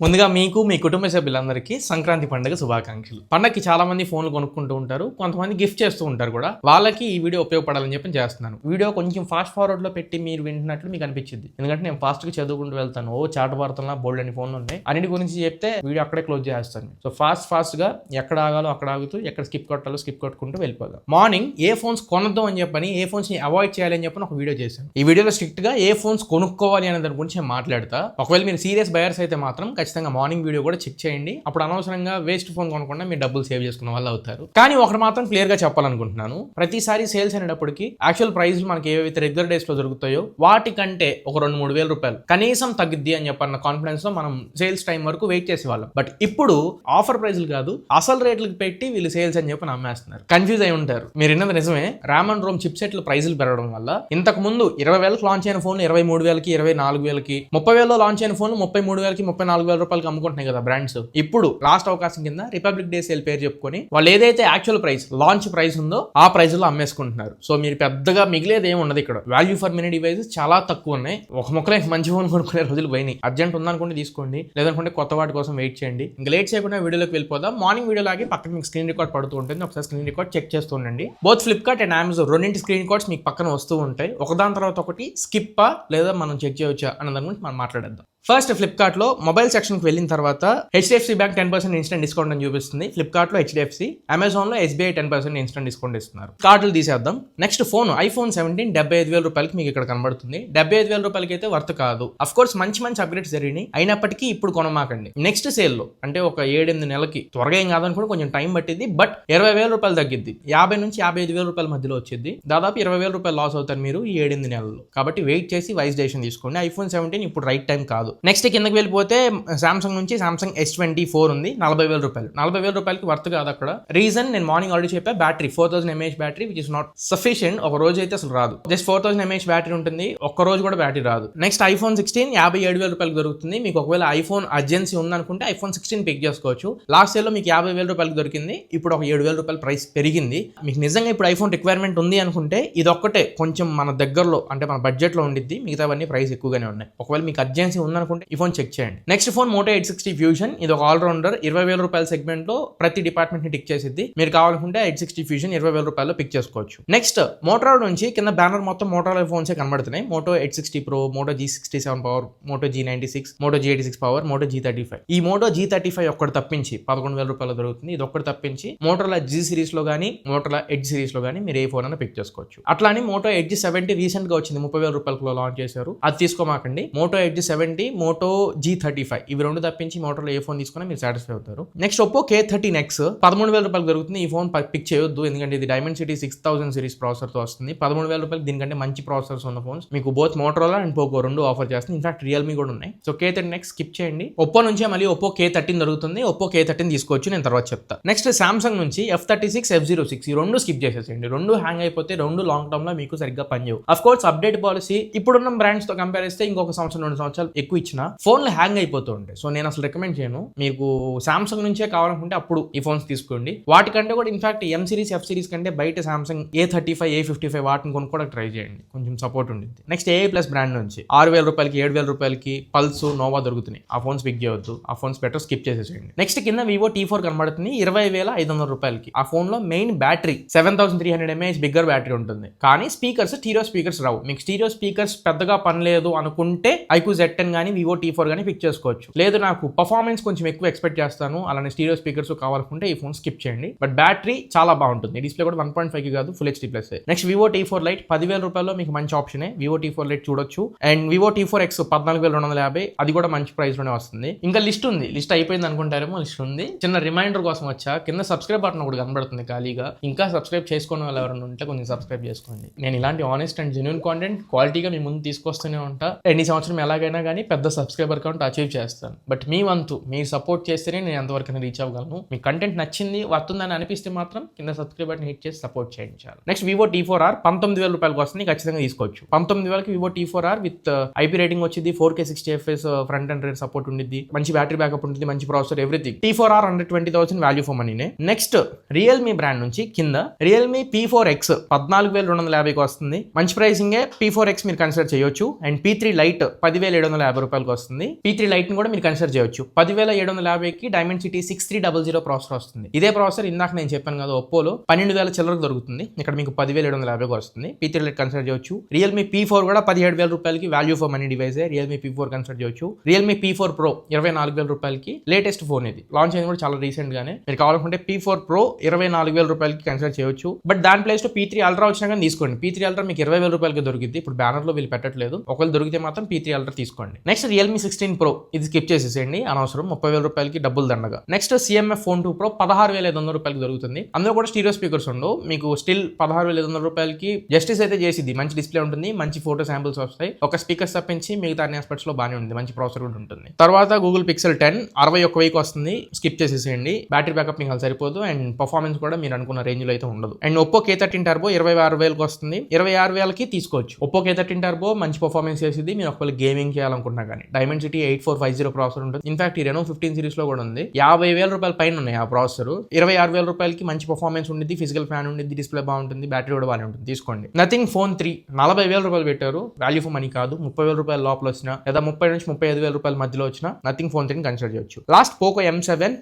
ముందుగా మీకు మీ కుటుంబ సభ్యులందరికీ సంక్రాంతి పండుగ శుభాకాంక్షలు. పండగకి చాలా మంది ఫోన్లు కొనుక్కుంటూ ఉంటారు, కొంతమంది గిఫ్ట్ చేస్తూ ఉంటారు కూడా. వాళ్ళకి ఈ వీడియో ఉపయోగపడాలని చెప్పి చేస్తున్నాను. వీడియో కొంచెం ఫాస్ట్ ఫార్వర్డ్ లో పెట్టి మీరు వింటున్నట్లు మీకు అనిపించింది, ఎందుకంటే నేను ఫాస్ట్ గా చదువుకుంటూ వెళ్తాను. చాట వార్తల బోల్డ్ అని ఫోన్లు ఉన్నాయి, అన్నిటి గురించి చెప్తే వీడియో అక్కడే క్లోజ్ చేస్తాను. సో ఫాస్ట్ గా ఎక్కడ ఆగాలో అక్కడ ఆగుతూ, ఎక్కడ స్కిప్ కొట్టాలో స్కిప్ కొట్టుకుంటూ వెళ్ళిపోదాం. మార్నింగ్ ఏ ఫోన్స్ కొనద్దు అని చెప్పని, ఏ ఫోన్స్ ని అవాయిడ్ చేయాలని చెప్పని ఒక వీడియో చేశాను. ఈ వీడియోలో స్ట్రిక్ట్ గా ఏ ఫోన్స్ కొనుక్కోవాలి అనే దాని గురించి నేను మాట్లాడతా. ఒకవేళ మీరు సీరియస్ బయర్స్ అయితే మాత్రం ఖచ్చితంగా మార్నింగ్ వీడియో కూడా చెక్ చేయండి. అప్పుడు అనవసరంగా వేస్ట్ ఫోన్ కొనకుండా మీరు డబ్బులు సేవ్ చేసుకున్న వాళ్ళు అవుతారు. కానీ ఒకటి మాత్రం క్లియర్ గా చెప్పాలనుకుంటున్నాను, ప్రతిసారి సేల్స్ అనేటప్పటికి యాక్చువల్ ప్రైస్ మనకి ఏవైతే రెగ్యులర్ డేస్ లో దొరుకుతాయో వాటికంటే ఒక 2-3 వేల రూపాయలు కనీసం తగ్గిద్ది అని చెప్పన్న కాన్ఫిడెన్స్ లో మనం సేల్స్ టైం వరకు వెయిట్ చేసేవాళ్ళం. బట్ ఇప్పుడు ఆఫర్ ప్రైస్లు కాదు, అసలు రేట్లకు పెట్టి వీళ్ళు సేల్స్ అని చెప్పి నమ్మేస్తున్నారు. కన్ఫ్యూజ్ అయి ఉంటారు. మీరు విన్నది నిజమే, ర్యామ్ అండ్ రోమ్ చిప్ సెట్లు ప్రైజులు పెరగడం వల్ల ఇంతకు ముందు 20,000కి లాంచ్ అయిన ఫోన్లు 23,000కి, 24,000కి, 30,000లో లాంచ్ అయిన ఫోన్లు 33,000కి, 34,000 రూపాయలకి అమ్ముకుంటున్నాయి కదా బ్రాండ్స్. ఇప్పుడు లాస్ట్ అవకాశం కింద రిపబ్లిక్ డే సేల్ పేరు చెప్పుకొని వాళ్ళు ఏదైతే యాక్చువల్ ప్రైస్, లాంచ్ ప్రైస్ ఉందో ఆ ప్రైస్ లో అమ్మేసుకుంటున్నారు. సో మీరు పెద్దగా మిగిలేదు ఏమి ఉండదు. ఇక్కడ వాల్యూ ఫర్ మనీ డివైసెస్ చాలా తక్కువ ఉన్నాయి. ఒక మొక్కలే మంచి ఫోన్ కొనుక్కునే రోజులు పోయినాయి. అర్జెంట్ ఉందనుకుంటే తీసుకోండి, లేదనుకుంటే కొత్త వాటి కోసం వెయిట్ చేయండి. ఇంకా లేట్ చేయకుండా వీడియోలోకి వెళ్ళిపోదాం. మార్నింగ్ వీడియో లాగే పక్కన మీకు స్క్రీన్ రికార్డ్ పడుతూ ఉంటుంది, ఒకసారి స్క్రీన్ రికార్డ్ చెక్ చేస్తూ ఉండండి. బోత్ ఫ్లిప్కార్ట్ అండ్ అమెజాన్ రెండింటి స్క్రీన్ రికార్డ్స్ మీకు పక్కన వస్తూ ఉంటాయి. ఒకదాని తర్వాత ఒకటి స్కిప్పా లేదా మనం చెక్ చేయవచ్చా అన్న దాని గురించి మనం మాట్లాడేద్దాం. ఫస్ట్ ఫ్లిప్కార్ట్ లో మొబైల్ సెక్షన్ కి వెళ్ళిన తర్వాత HDFC బ్యాంక్ 10% ఇన్స్టెంట్ డిస్కౌంట్ అని చూపిస్తుంది. ఫ్లిప్కార్ట్ లో HDFC, అమెజాన్ లో SBI 10% ఇన్స్టెంట్ డిస్కౌంట్ ఇస్తున్నారు. కార్డులు తీసేద్దాం. నెక్స్ట్ ఫోన్ ఐఫోన్ 17 75,000 రూపాయలకి మీకు ఇక్కడ కనబడుతుంది. 75,000 రూపాయలకి అయితే వర్త్ కాదు. అఫ్ కోర్స్ మంచి అప్గ్రేడ్స్ జరిగినాయి, అయినప్పటికీ ఇప్పుడు కొనమాకండి. నెక్స్ట్ సేల్ లో అంటే ఒక 7-8 నెలలకి, త్వరగా ఏం కాదనుకుంటే కొంచెం టైం పట్టింది, బట్ 20,000 రూపాయలు తగ్గిద్ది. 50 నుంచి 55,000 రూపాయల మధ్యలో వచ్చింది. దాదాపు 20,000 రూపాయలు లాస్ అవుతారు మీరు ఈ 7-8 నెలల్లో. కాబట్టి వెయిట్ చేసి వైస్ డెసిషన్ తీసుకోండి. ఐఫోన్ 17 ఇప్పుడు రైట్ టైం కాదు. నెక్స్ట్ కిందకి వెళ్ళిపోతే సామ్సంగ్ నుంచి సామ్సంగ్ S24 ఉంది, 40,000 రూపాయలు. 40,000 రూపాయలకి వర్త్ కాదు అక్కడ. రీజన్ నేను మార్నింగ్ ఆల్రెడీ చెప్పా, battery 4000 mAh battery which is not sufficient. ఒక రోజు అయితే అసలు రాదు. జస్ట్ 4000 mAh బ్యాటరీ ఉంటుంది, ఒక్క రోజు కూడా బ్యాటరీ రాదు. నెక్స్ట్ ఐఫోన్ 16 57,000 రూపాయలకి దొరుకుతుంది. మీకు ఒకవేళ ఐఫోన్ అర్జెన్సీ ఉందనుకుంటే ఐఫోన్ 16 పిక్ చేసుకోవచ్చు. లాస్ట్ ఇయర్ లో మీకు 50,000 రూపాయలకి దొరికింది, ఇప్పుడు ఒక 7,000 రూపాయల ప్రైస్ పెరిగింది. మీకు నిజంగా ఇప్పుడు ఐఫోన్ రిక్వైర్మెంట్ ఉంది అనుకుంటే ఇది ఒక్కటే కొంచెం మన దగ్గరలో అంటే మన బడ్జెట్ లో ఉండిద్ది, మిగతావన్నీ ప్రైస్ ఎక్కువగానే ఉన్నాయి. ఒకవేళ మీకు అర్జెన్సీ ఉందనుకుంటే ఈ ఫోన్ చెక్ చేయండి. Next phone Moto 860 Fusion. ఇది ఒక ఆల్రౌండర్. 20,000 రూపాయల సెగ్మెంట్ లో ప్రతి డిపార్ట్మెంట్ ని టిక్ చేసిద్ది. మీరు కావాలనుకుంటే 860 Fusion 20,000 రూపాయల్లో పిక్ చేసుకోవచ్చు. నెక్స్ట్ మోటరోలా నుంచి కింద బ్యానర్ మొత్తం మోటరోలా ఫోన్స్ కనబడుతున్నాయి. Moto 860 Pro, Moto G67 power, Moto G96, Moto G86 power, Moto G35. ఈ Moto G35 ఒక్కటి తప్పించి 11,000 రూపాయలు దొరుకుతుంది. ఇది ఒక్కటి తప్పించి Motorola G సిరీస్ లో గానీ Motorola Edge సిరీస్ లో గానీ మీరు ఏ ఫోన్ అయినా పిక్ చేసుకోవచ్చు. అట్లానే Moto Edge 70 రీసెంట్ గా వచ్చింది, 30,000 రూపాయలకు లాంచ్ చేశారు. అది తీసుకోమాకండి. Moto Edge 70, Moto G35 ఇవి రెండు తప్పించి మోటోలో ఏ ఫోన్ తీసుకున్నా మీరు సాటిస్ఫై అవుతారు. నెక్స్ట్ Oppo K13X 13,000 రూపాయలకు దొరుకుతుంది. ఈ ఫోన్ పిక్ చేయొద్దు, ఎందుకంటే ఇది Dimensity 6000 సిరీస్ ప్రాసెసర్ తో వస్తుంది. 13,000 రూపాయలు దీనికంటే మంచి ప్రాసెసర్స్ ఉన్న ఫోన్స్ మీకు బోత్ Motorola అండ్ Poco రెండు ఆఫర్ చేస్తుంది. ఇన్ఫాక్ట్ Realme కూడా ఉన్నాయి. సో K13X స్కిప్ చేయండి. Oppo నుంచే మళ్ళీ Oppo K13 దొరుకుతుంది. Oppo K13 తీసుకోవచ్చు, నేను తర్వాత చెప్తా. నెక్స్ట్ Samsung నుంచి F36, F06 ఈ రెండు స్కిప్ చేసేసేయండి. రెండు హ్యాంగ్ అయిపోతే రెండు లాంగ్ టర్మ్ లో మీకు సరిగ్గా పనిచేయవు. అఫ్ కోర్స్ అప్డేట్ పాలసీ ఇప్పుడున్న బ్రాండ్స్ తో కంపేర్ చేస్తే ఇంకొక సంవత్సరం 2 సంవత్సరాలు ఎక్కువ ఇచ్చినా ఫోన్లు హ్యాంగ్ అయిపోతూ ఉంటాయి. సో నేను అసలు రికమెండ్ చేయను. మీకు సామ్సంగ్ నుంచే కావాలనుకుంటే అప్పుడు ఈ ఫోన్స్ తీసుకోండి. వాటికంటే కూడా in fact M series, F series కంటే బయట సామ్సంగ్ A35, A55 వాటిని కొనుక్కోవడానికి ట్రై చేయండి, కొంచెం సపోర్ట్ ఉంటుంది. నెక్స్ట్ AI+ బ్రాండ్ నుంచి 6,000 రూపాయలకి, 7,000 రూపాయలకి పల్స్, నోవా దొరుకుతున్నాయి. ఆ ఫోన్స్ పిక్ చేయవద్దు, ఆ ఫోన్స్ బెటర్ స్కిప్ చేసేసేయండి. నెక్స్ట్ కింద Vivo T4 కనబడుతుంది 20,500 రూపాయలకి. ఆ ఫోన్ లో main battery 7,300 mAh bigger battery ఉంటుంది, కానీ స్పీకర్స్ స్టీరియో స్పీకర్స్ రావు. మీకు స్టీరియో స్పీకర్స్ పెద్దగా పని లేదు అనుకుంటే iQOO Z10 కానీ Vivo T4 కానీ పిక్ చేసుకోవచ్చు. లేదు నాకు పర్ఫార్మెన్స్ కొంచెం ఎక్కువ ఎక్స్పెక్ట్ చేస్తాను, అలానే స్టీరియో స్పీకర్స్ కావాలనుకుంటే ఈ ఫోన్ స్కిప్ చేయండి. బట్ బ్యాటరీ చాలా బాగుంటుంది. డిస్ప్లే కూడా 1.5 కాదు, Full HD+. Next Vivo T4 Lite 10,000 రూపాయల్లో మీకు మంచి ఆప్షనే. Vivo T4 Lite చూడొచ్చు. అండ్ Vivo T4X 14,250, అది కూడా మంచి ప్రైస్ లోనే వస్తుంది. ఇంకా లిస్ట్ ఉంది, లిస్ట్ అయిపోయింది అనుకుంటారేమో, లిస్ట్ ఉంది. చిన్న రిమైండర్ కోసం వచ్చా, కింద సబ్స్క్రైబ్ బటన్ కూడా కనబడుతుంది ఖాళీగా. ఇంకా సబ్స్క్రైబ్ చేసుకునే వాళ్ళు ఎవరైనా ఉంటే కొంచెం సబ్స్క్రైబ్ చేసుకోండి. నేను ఇలాంటి ఆనెస్ట్ అండ్ జెన్యూన్ కాంటెంట్ క్వాలిటీగా మీ ముందు తీసుకొస్తూనే ఉంటా. ఈ సంవత్సరం ఎలాగైనా కానీ పెద్ద సబ్స్క్రైబర్ కౌంట్ అచీవ్ చేస్తాను. బట్ మీ వంతు మీరు సపోర్ట్ చేస్తేనే నేను ఎంతవరకు రీచ్ అవ్వగలను. మీ కంటెంట్ నచ్చింది, వస్తుందని అనిపిస్తే మాత్రం కింద సబ్స్క్రైబ్ బటన్ హిట్ చేసి సపోర్ట్ చేయండి చాలు. నెక్స్ట్ Vivo T4R 19,000 రూపాయలకు వస్తుంది, ఖచ్చితంగా తీసుకోవచ్చు. 19,000కి Vivo T4R with IP rating వచ్చింది, 4K 60fps front and rare support ఉండిద్ది, మంచి బ్యాటరీ బ్యాకప్ ఉంటుంది, మంచి processor, everything. T4R 120,000 value for మనీనే. నెక్స్ట్ Realme బ్రాండ్ నుంచి కింద Realme P4X 14,250కి వస్తుంది, మంచి ప్రైసింగే. P4X మీరు కన్సిడర్ చేయొచ్చు. అండ్ P3 Lite 10,750 రూపాయలకి వస్తుంది. P3 Lite ని కూడా మీరు కన్సిడర్ చేయొచ్చు. 10,750కి Dimensity 6300 ప్రాసెసర్ వస్తుంది. ఇదే ప్రాసెసర్ ఇందాక నేను చెప్పాను కదా ఒప్పోలో 12,000 చిల్లరకు దొరుకుతుంది. ఇక్కడ మీకు 10,750కి వస్తుంది. P3 Lite కన్సిడర్ చేయొచ్చు. Realme P4 కూడా 17,000 రూపాయలకి value for money device. Realme P4 consider చేయొచ్చు. Realme P4 Pro 24,000 రూపాయలకి లేటెస్ట్ ఫోన్ ఇది. లాంచ్ అయింది కూడా చాలా రీసెంట్ గానే. మీరు కావాలనుకుంటే P4 Pro 24,000 రూపాయలకి కన్సిడర్ చేయొచ్చు. బట్ దాని ప్లేస్ లో P3 Ultra వచ్చినా కానీ తీసుకోండి. P3 Ultra మీకు 20,000 రూపాయలకి దొరికింది. ఇప్పుడు బ్యానర్ లో వీళ్ళు పెట్టట్లేదు. ఒకవేళ దొరికితే మాత్రం P3 Ultra తీసుకోండి. నెక్స్ట్ Realme 16 Pro ఇది స్కిప్ చేసేసేయండి, అనవసరం. 30,000 రూపాయలకి డబ్బులు దండగా. నెక్స్ట్ CMF Phone 2 Pro 16,500 రూపాయలకి దొరుకుతుంది. అందులో కూడా స్టీరియో స్పీకర్స్ ఉండవు. మీకు స్టిల్ 16,500 రూపాయలకి జస్టిస్ అయితే చేసింది. మంచి డిస్ప్లే ఉంటుంది, మంచి ఫోటో శాంపుల్స్ వస్తాయి. ఒక స్పీకర్స్ తప్పించి మిగతా అన్ని ఆస్పెక్ట్స్ లో బాగానే ఉంది. మంచి ప్రాసెసర్ కూడా ఉంటుంది. తర్వాత Google Pixel 10 61,000 వస్తుంది. స్కిప్ చేసేసేయండి. బ్యాటరీ బ్యాకప్ మీకు సరిపోదు అండ్ పర్ఫార్మెన్స్ కూడా మీరు అనుకున్న రేంజ్ లో అయితే ఉండదు. అండ్ Oppo K13 Turbo 26,000కి వస్తుంది. 26,000కి తీసుకోవచ్చు. Oppo K13 Turbo మంచి పర్ఫార్మెన్స్ చేసింది. మీరు ఒకవేళ గేమింగ్ చేయాలనుకుంటున్నా కానీ Dimensity 8450 ప్రాసెసర్ ఉంటుంది. ఇన్ఫాక్ట్ ఈ Reno 15 సిరీస్ లో కూడా ఉంది. 50,000 రూపాయల పైన ఉన్నాయి ఆ ప్రాసెసర్. 26,000 రూపాయలకి మంచి పర్ఫార్మెన్స్ ఉంటుంది. ఫిజికల్ ఫ్యాన్ ఉంటుంది, డిస్ప్లే బాగుంటుంది, బ్యాటరీ కూడా బాగానే ఉంటుంది. తీసుకోండి. Nothing Phone 3 40,000 రూపాయలు పెట్టారు. వాల్యూ ఫర్ మనీ కాదు. 30,000 రూపాయల లోపల వచ్చినా లేదా 30 నుంచి 35,000 రూపాయల మధ్యలో వచ్చినా Nothing Phone 3 కన్సిడర్ చేయొచ్చు. లాస్ట్ Poco M7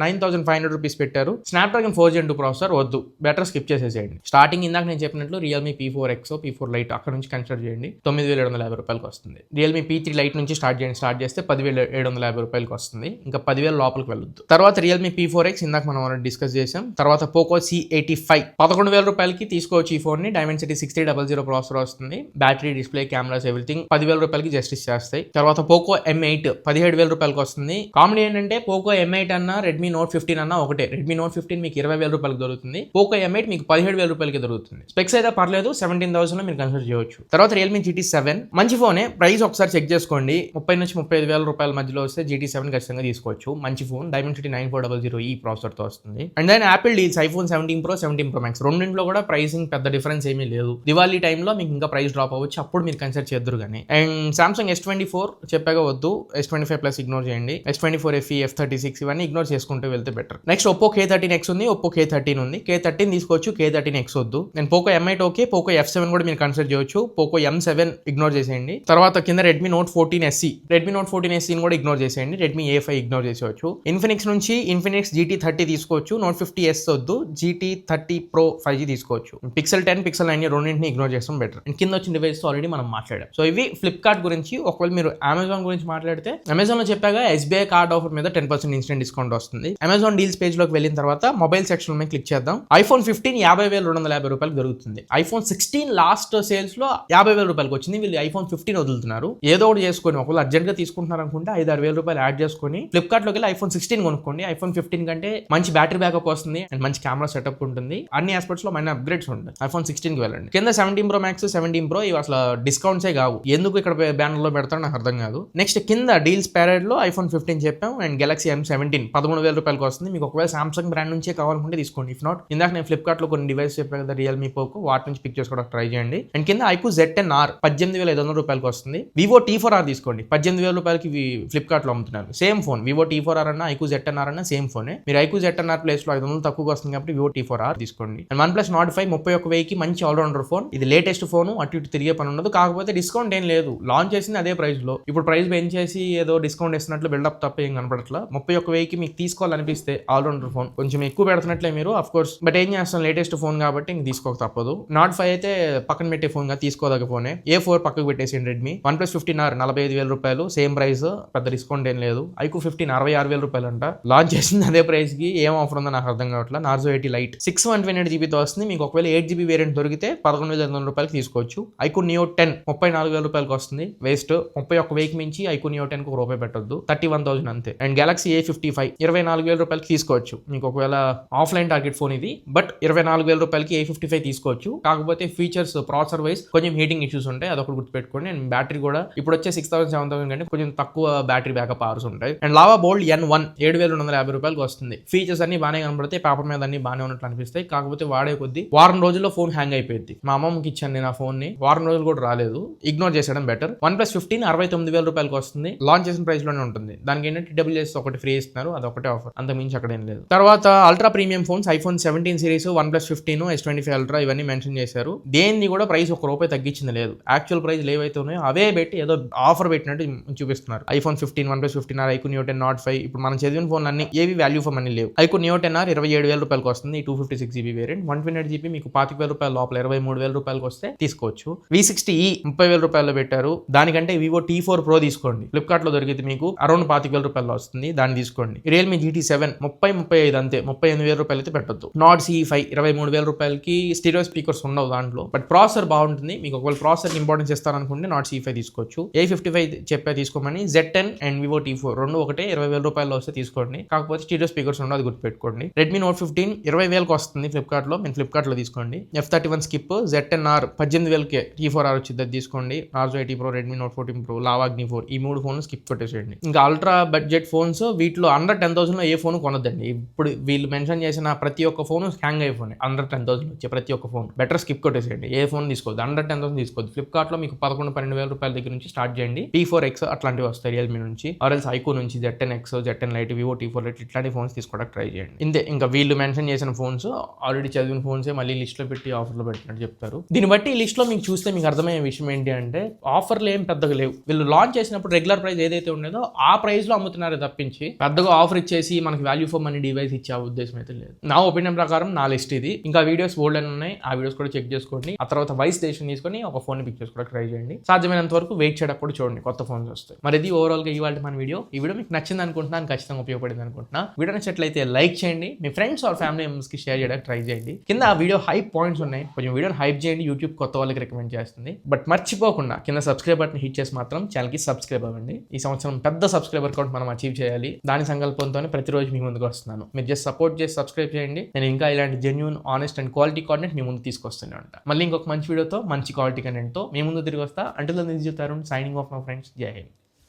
9,500 రూపీస్ పెట్టారు. Snapdragon 4 Gen 2 ప్రాసెసర్ వద్దు, బెటర్ స్కిప్ చేసేసేయండి. స్టార్టింగ్ ఇందాక నేను చెప్పినట్లు Realme P4 X P4 Lite అక్కడ నుంచి కన్సిడర్ చేయండి. 9,750 రూపాయలకి వస్తుంది. Realme P3 Lite నుంచి స్టార్ట్ చేస్తే 10,750 రూపాయలకి వస్తుంది. ఇంకా 10,000 లోపలికి వెళ్ళొద్దు. తర్వాత Realme P4X ఇందాక మనం డిస్కస్ చేసాం. తర్వాత Poco C85 11,000 రూపాయలకి తీసుకోవచ్చు. ఈ ఫోన్ ని Dimensity 6300 ప్రాసెసర్ వస్తుంది. బ్యాటరీ, డిస్ప్లే, కెమెరాస్ ఎవ్రీథింగ్ 10,000 రూపాయలకి జస్టిస్ చేస్తాయి. తర్వాత Poco M8 17,000 రూపాయలకి వస్తుంది. కామెడీ ఏంటంటే Poco M8 అన్న Redmi Note 15 అన్న ఒకటే. Redmi Note 15 మీకు 20,000 రూపాయలకి దొరుకుతుంది. Poco M8 మీకు 17,000 రూపాయలకి దొరుకుతుంది. స్పెక్స్ అయితే పర్లేదు, 17,000 లో మీరు కన్సిడర్ చేయవచ్చు. తర్వాత Realme GT7 మంచి ఫోనే. ప్రైస్ ఒకసారి చెక్ చేసుకోండి. 30 నుంచి 35,000 రూపాయల మధ్యలో వస్తే GT7 ఖచ్చితంగా తీసుకోవచ్చు. మంచి ఫోన్. Dimensity 9400 ప్రాసెసర్ తో వస్తుంది. And then Apple deals iPhone 17 Pro 17 Pro Max రెండింటిలో కూడా ప్రైసింగ్ పెద్ద డిఫరెన్స్ ఏమీ లేదు. దివాళీ టైంలో మీకు ఇంకా ప్రైస్ డ్రాప్ అవ్వచ్చు, అప్పుడు మీరు కన్సిడర్ చేద్దరు కానీ. అండ్ Samsung S24 చెప్పాగా వద్దు. S25 Plus ఇగ్నోర్ చేయండి. S24 FE F36 ఇవన్నీ ఇగ్నోర్ చేసుకుంటూ వెళ్తే బెటర్. నెక్స్ట్ Oppo K13X ఉంది, Oppo K13 ఉంది. K13 తీసుకోవచ్చు, K13X వద్దు. And Poco M8 okay, Poco F7 కూడా మీరు కన్సిడర్ చేయొచ్చు. Poco M7 ఇగ్నోర్ చేసేయండి. తర్వాత కింద Redmi Note 14 SE Redmi Note 14 SE ని కూడా ఇగ్నోర్ చేసేయండి. Redmi A5 ఇగ్నోర్ చేసేవచ్చు. Infinix నుంచి Infinix GT30 తీసుకోవచ్చు. Note 50s వద్దు, GT30 Pro 5G తీసుకోవచ్చు. Pixel 10 Pixel 9 రెండింటిని ఇగ్నోర్ చేస్తాం బెటర్. అండ్ కింద వచ్చిన డివైస్ ఆల్రెడీ మనం మాట్లాడాం. సో ఇవి ఫ్లిప్కార్ట్ గురించి. ఒకవేళ మీరు అమెజాన్ గురించి మాట్లాడితే అమెజాన్ లో చెప్పాగా SBI కార్డ్ ఆఫర్ మీద 10% ఇన్స్టెంట్ డిస్కౌంట్ వస్తుంది. అమెజాన్ డీల్స్ పేజ్ లోకి వెళ్ళిన తర్వాత మొబైల్ సెక్షన్ మీద క్లిక్ చేద్దాం. iPhone 15 50,250 రూపాయలకు దొరుకుతుంది. iPhone 16 లాస్ట్ సేల్స్ లో 50,000 రూపాయలకు వచ్చింది. వీళ్ళు iPhone 15 వదులుతున్నారు. ఏదో ఒకటి చేసుకొని ఒకవేళ అర్జెంట్ గా తీసుకుంటున్నారు అనుకుంటే 5,000-6,000 రూపాయలు యాడ్ చేసుకొని ఫ్లిప్కార్ట్ లోకి వెళ్ళి iPhone 16 కొనుక్కోండి. iPhone 15 కంటే మంచి బ్యాటరీ బ్యాకప్ వస్తుంది అండ్ మంచి కెమెరా సెటప్ ఉంటుంది. అన్ని ఆస్పెక్ట్స్ లో మన అప్గ్రేడ్స్ ఉంటాయి. iPhone 16 కి వెళ్ళండి. కింద 17 Pro Max 17 Pro ఇవి అసలు డిస్కౌంట్సే కావు. ఎందుకు ఇక్కడ బ్యానర్ లో పెడతారో నాకు అర్థం కాదు. నెక్స్ట్ కింద డీల్స్ ప్యారేడ్ లో iPhone 15 చెప్పాం అండ్ Galaxy M17 13,000 రూపాయలకు వస్తుంది. మీకు ఒకవేళ Samsung బ్రాండ్ నుంచే కావాలనుకుంటే తీసుకోండి. ఇఫ్ నాట్ ఇందాక నేను ఫ్లిప్కార్ట్ లో కొన్ని డివైస్ చెప్పాను కదా, Realme Poco, వాటి నుంచి పిక్ చేసుకోవడానికి ట్రై చేయండి. అండ్ కింద iQOO Z10R 18,500 రూపాయలకు వస్తుంది. Vivo T4R తీసుకోండి. 18,000 రూపాయలకి ఫ్లిప్కార్ట్ లో అమ్ముతున్నారు. Same phone. Vivo T4R అన్న iQOO Z10R అన్న సేమ్ ఫోనే. మీరు iQOO Z10R ప్లేస్ లో 500 తక్కువగా వస్తుంది కాబట్టి Vivo T4R తీసుకోండి. అండ్ OnePlus Nord 5 31,000కి మంచి ఆల్రౌండర్ ఫోన్. ఇది లేటెస్ట్ ఫోన్, అటు ఇటు తిరిగే పని ఉండదు. కాకపోతే డిస్కౌంట్ ఏం లేదు. లాంచ్ చేసింది అదే ప్రైస్ లో. ఇప్పుడు ప్రైస్ పెంచేసి ఏదో డిస్కౌంట్ ఇస్తున్నట్లు బిల్డప్ తప్ప ఏం కనపడట్లా. 31,000కి మీకు తీసుకోవాలనిపిస్తే ఆల్రౌండర్ ఫోన్ కొంచెం ఎక్కువ పెడుతున్నట్లే మీరు, అఫ్ కోర్స్. బట్ ఏం చేస్తాం, లేటెస్ట్ ఫోన్ కాబట్టి ఇంక తీసుకోక తప్పదు. Nord 5 అయితే పక్కన పెట్టే ఫోన్ గా తీసుకోదగ్గ ఫోనే. A4 పక్కకు పెట్టేసి Redmi. OnePlus 15R 45,000 రూపాయలు, సేమ్ ప్రైస్, పెద్ద డిస్కౌంట్ ఏం లేదు. iQOO 15 66,000 రూపాయలు అంట. లాంచ్ చేసింది అదే ప్రైస్ కి, ఏం ఆఫర్ ఉందో నాకు అర్థం కావట్లేదు. Narzo 80 Lite 6/128GB తో వస్తుంది. మీకు ఒకవేళ 8GB వేరియంట్ దొరికితే 11,500 రూపాయలకి తీసుకోవచ్చు. iQOO Neo 10 34,000 రూపాయలకి వస్తుంది. వేస్ట్. 31,000కి మించి iQOO Neo 10 కు రూపాయి పెట్టొద్దు. 31,000 అంతే. అండ్ Galaxy A55 24,000 రూపాయలకి తీసుకోవచ్చు. మీకు ఒకవేళ ఆఫ్లైన్ టార్గెట్ ఫోన్ ఇది, బట్ 24,000 రూపాయలకి A55 తీసుకోవచ్చు. కాకపోతే ఫీచర్స్ ప్రాసెసర్ వైస్ కొంచెం హీటింగ్ ఇష్యూస్ ఉంటాయి, అదొకటి గుర్తుపెట్టుకోండి. అండ్ బ్యాటరీ కూడా ఇప్పుడు వచ్చే 6,000 7,000 కంటే కొంచెం తక్కువ బ్యాటరీ బ్యాకప్ అవర్స్ ఉంటాయి. అండ్ Lava Bold N1 7,250 రూపాయలకి వస్తుంది. ఫీచర్స్ అన్ని బాగానే కనబడతాయి, పేపర్ మీద అన్ని బాగానే ఉన్నట్లు అనిపిస్తాయి. కాకపోతే వాడే కొద్ది వారం రోజుల్లో ఫోన్ హ్యాంగ్ అయిపోయింది. మా అమ్మమ్మకి ఇచ్చాను నేను ఆ ఫోన్ ని, వారం రోజులు కూడా రాలేదు. ఇగ్నోర్ చేసేయడం బెటర్. OnePlus 15 69,000 రూపాయలకి వస్తుంది. లాంచ్ చేసిన ప్రైస్ లోనే ఉంటుంది. దానికి ఏంటంటే TWS ఒకటి ఫ్రీ ఇస్తున్నారు, అదొకటే ఆఫర్, అంత మించి అక్కడ ఏం లేదు. తర్వాత ultra premium phones iPhone 17 series, OnePlus 15, S25 Ultra ఇవన్నీ మెన్షన్ చేశారు. దేన్ని కూడా ప్రైస్ ₹1 తగ్గించింది లేదు. యాక్చువల్ ప్రైస్ ఏవైతే ఉన్నాయో అవే పెట్టి ఏదో ఆఫర్ పెట్టినట్టు చూపిస్తున్నారు. IPhone 15, OnePlus 15R, iQOO Neo 10, Note 5. ఇప్పుడు మనం చదివిన ఫోన్లు అన్ని ఏవి వాల్యూ ఫర్ మనీ లేవు. iQOO Neo 10R 27,000 రూపాయలకి వస్తుంది. 256GB variant. 128GB మీకు 25,000 రూపాయల లోపల 23,000 రూపాయలకి వస్తే తీసుకోవచ్చు. V60e 30,000 రూపాయలు పెట్టారు. దానికంటే Vivo T4 Pro తీసుకోండి. ఫ్లిప్కార్ట్ లో దొరికితే మీకు అరౌండ్ 25,000 రూపాయలు వస్తుంది. దాన్ని తీసుకోండి. Realme GT7 30-35 అంతే, 38,000 రూపాయలు అయితే పెట్టొద్దు. Nord CE5 23,000 రూపాయలకి స్టీరియో స్పీకర్స్ ఉండవు దాంట్లో, బట్ ప్రాసెసర్ బాగుంటుంది. మీకు ఒకవేళ ప్రాసెసర్ ఇంపార్టెన్స్ ఇస్తారనుకుంటే Nord CE5 తీసుకోవచ్చు. A55 చెప్పే తీసుకోమని. Z10 అండ్ Vivo T4 రెండు ఒకటే 20,000 రూపాయలు వస్తే తీసుకోండి. కాకపోతే స్టీరియో స్పీకర్స్ ఉండవు, అది గుర్తుపెట్టుకోండి. Redmi Note 15 20,000కి వస్తుంది ఫ్లిప్కార్ట్ లో. మీరు ఫ్లిప్కార్ట్ లో తీసుకోండి. F31 skip. Z10R 18,000కే T4R వచ్చింది, అది తీసుకోండి. Narzo 80 Pro, Redmi Note 14 Pro, Lava Agni 4 ఈ 3 ఫోన్లు స్కిప్ కొట్టేసేయండి. ఇంకా అల్ట్రా బడ్జెట్ ఫోన్స్ వీటిలో అండర్ 10,000 లో ఏ ఫోన్ కొనొద్దండి. ఇప్పుడు వీళ్ళు మెన్షన్ చేసిన ప్రతి ఒక్క ఫోన్ హ్యాంగ్ అయిపోయి అండర్ 10,000 వచ్చే ప్రతి ఒక్క ఫోన్ బెటర్ స్కిప్ కొట్టేసేయండి. ఏ ఫోన్ తీసుకోవద్దు, అండర్ 10,000 తీసుకోవద్దు. ఫ్లిప్కార్ట్ లో మీకు 11-12,000 రూపాయల దగ్గర నుంచి స్టార్ట్ చేయండి. P4X అట్లాంటివి వస్తాయి రియల్మీ నుంచి, ఆర్ఎల్స్ iQOO నుంచి Z10X, Z10 Lite, Vivo T4 Lite ఇట్లాంటి ఫోన్స్ తీసుకోవడానికి ట్రై చేయండి. ఇంతే. ఇంకా వీళ్ళు మెన్షన్ చేసిన ఫోన్స్ ఆల్రెడీ చదివిన ఫోన్సే మళ్ళీ లిస్ట్ లో పెట్టి ఆఫర్ లో పెట్టినట్టు చెప్తారు. దీన్ని బట్టి ఈ లిస్ట్ లో మీకు చూస్తే మీకు అర్థమయ్యే విషయం ఏంటి అంటే ఆఫర్లు ఏం పెద్దగా లేవు. వీళ్ళు లాంచ్ చేసినప్పుడు రెగ్యులర్ ప్రైస్ ఏదైతే ఉండేదో ఆ ప్రైస్ లో అమ్ముతున్నారే తప్పించి పెద్దగా ఆఫర్ ఇచ్చేసి మనకి వాల్యూ ఫర్ మనీ డివైస్ ఇచ్చే ఉద్దేశం అయితే లేదు. నా ఒపీనియన్ ప్రకారం నా లిస్ట్ ఇది. ఇంకా వీడియోస్ ఓల్డ్ అని ఉన్నాయి, ఆ వీడియోస్ కూడా చెక్ చేసుకోండి. ఆ తర్వాత వైస్ స్టేషన్ తీసుకొని ఒక ఫోన్ పిక్ చేసుకోవడానికి ట్రై చేయండి. సాధ్యమైనంత వరకు వెయిట్ చేయడం చూడండి, కొత్త ఫోన్స్ వస్తాయి. మరి ఇది ఓవరాల్ గా ఇవాళ మన వీడియో. ఈ వీడియో మీకు నచ్చింది అనుకుంటున్నాను, ఖచ్చితంగా ఉపయోగపడింది అనుకుంటున్నా. వీడియో నచ్చినట్లయితే లైక్ చేయండి, మీ ఫ్రెండ్స్ ఆర్ ఫ్యామిలీ మెంబర్స్ కి షేర్ చేయడానికి ట్రై చేయండి. కింద ఆ వీడియో హైప్ పాయింట్స్ ఉన్నాయి, కొంచెం వీడియోని హైప్ చేయండి, యూట్యూబ్ కొత్త వాళ్ళకి రికమెండ్ చేస్తుంది. బట్ మర్చిపోకుండా కింద సబ్స్క్రైబ్ బటన్ హిట్ చేసి మాత్రం ఛానల్ కి సబ్స్క్రైబ్ అవ్వండి. ఈ సంవత్సరం పెద్ద సబ్స్క్రైబర్ కౌంట్ మనం అచీవ్ చేయాలి. దాని సంకల్పంతోనే ప్రతిరోజు మీ ముందుకు వస్తున్నాను. మీరు జస్ట్ సపోర్ట్ చేసి సబ్స్క్రైబ్ చేయండి. నేను ఇంకా ఇలాంటి genuine, honest and quality content మీ ముందు తీసుకొస్తూనే ఉంటాను. మళ్ళీ ఇంకొక మంచి వీడియోతో, మంచి క్వాలిటీ కంటెంట్తో మీ ముందు తిరిగి వస్తా. Until then this is Tarun signing off my friends. జై హింద్.